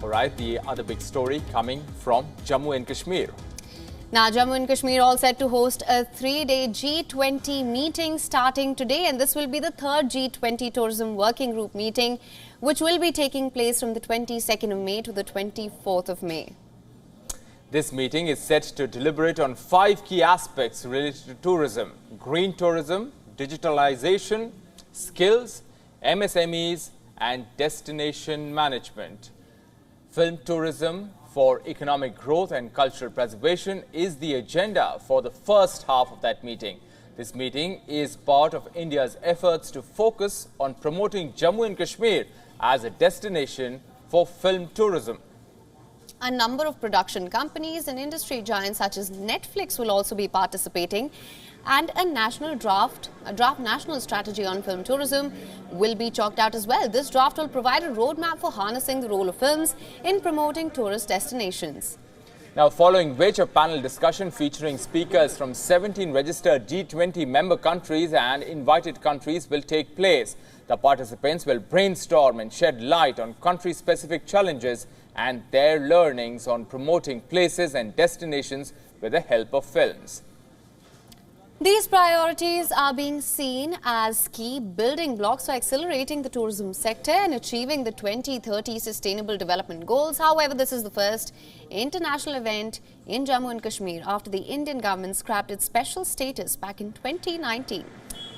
All right, the other big story coming from Jammu and Kashmir. Now, Jammu and Kashmir all set to host a 3-day G20 meeting starting today, and this will be the third G20 Tourism Working Group meeting, which will be taking place from the 22nd of May to the 24th of May. This meeting is set to deliberate on 5 key aspects related to tourism: green tourism, digitalization, skills, MSMEs, and destination management. Film tourism for economic growth and cultural preservation is the agenda for the first half of that meeting. This meeting is part of India's efforts to focus on promoting Jammu and Kashmir as a destination for film tourism. A number of production companies and industry giants such as Netflix will also be participating, and a draft national strategy on film tourism will be chalked out as well. This draft will provide a roadmap for harnessing the role of films in promoting tourist destinations. Now, following which a panel discussion featuring speakers from 17 registered G20 member countries and invited countries will take place. The participants will brainstorm and shed light on country-specific challenges and their learnings on promoting places and destinations with the help of films. These priorities are being seen as key building blocks for accelerating the tourism sector and achieving the 2030 Sustainable Development Goals. However, this is the first international event in Jammu and Kashmir after the Indian government scrapped its special status back in 2019.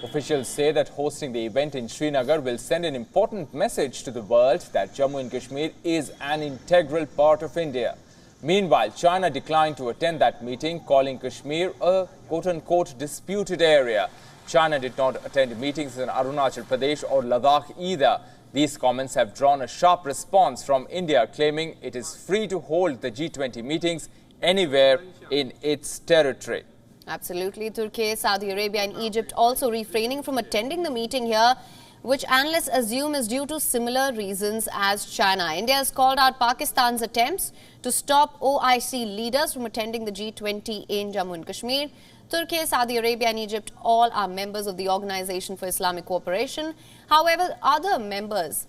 Officials say that hosting the event in Srinagar will send an important message to the world that Jammu and Kashmir is an integral part of India. Meanwhile, China declined to attend that meeting, calling Kashmir a quote-unquote disputed area. China did not attend meetings in Arunachal Pradesh or Ladakh either. These comments have drawn a sharp response from India, claiming it is free to hold the G20 meetings anywhere in its territory. Absolutely. Turkey, Saudi Arabia and Egypt also refraining from attending the meeting here, which analysts assume is due to similar reasons as China. India has called out Pakistan's attempts to stop OIC leaders from attending the G20 in Jammu and Kashmir. Turkey, Saudi Arabia and Egypt all are members of the Organization for Islamic Cooperation. However, other members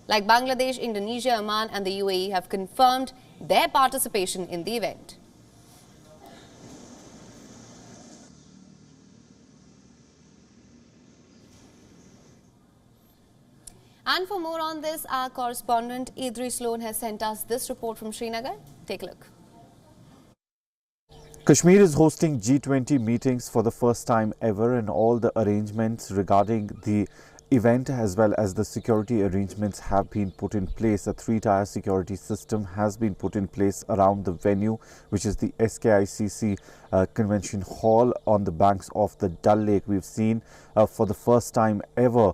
like Bangladesh, Indonesia, Oman and the UAE have confirmed their participation in the event. And for more on this, our correspondent Idris Sloan has sent us this report from Srinagar. Take a look. Kashmir is hosting G20 meetings for the first time ever, and all the arrangements regarding the event as well as the security arrangements have been put in place. A 3-tier security system has been put in place around the venue, which is the SKICC Convention Hall on the banks of the Dal Lake. We've seen for the first time ever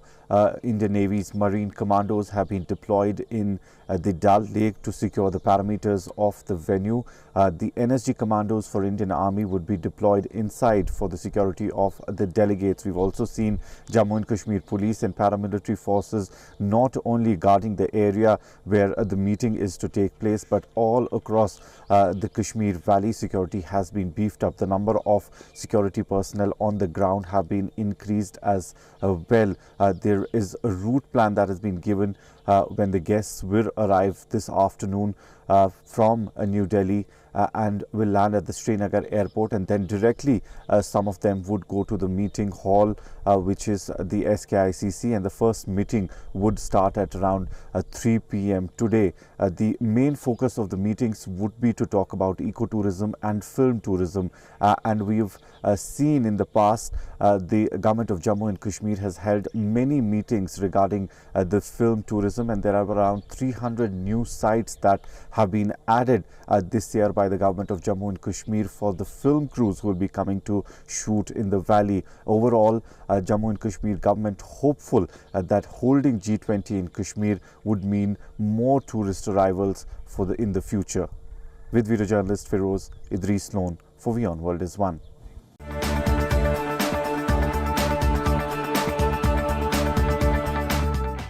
Indian Navy's Marine Commandos have been deployed in the Dal Lake to secure the parameters of the venue. The NSG Commandos for Indian Army would be deployed inside for the security of the delegates. We've also seen Jammu and Kashmir Police and paramilitary forces not only guarding the area where the meeting is to take place, but all across the Kashmir Valley. Security has been beefed up. The number of security personnel on the ground have been increased as well. There is a route plan that has been given when the guests will arrive this afternoon from New Delhi and will land at the Srinagar airport, and then directly some of them would go to the meeting hall, which is the SKICC, and the first meeting would start at around 3 p.m. today. The main focus of the meetings would be to talk about ecotourism and film tourism, and we've seen in the past the government of Jammu and Kashmir has held many meetings regarding the film tourism, and there are around 300 new sites that have been added this year by the government of Jammu and Kashmir for the film crews who will be coming to shoot in the valley. Overall, Jammu and Kashmir government hopeful that holding G20 in Kashmir would mean more tourist arrivals in the future. With video journalist Feroz, Idris Sloan for WION World is One.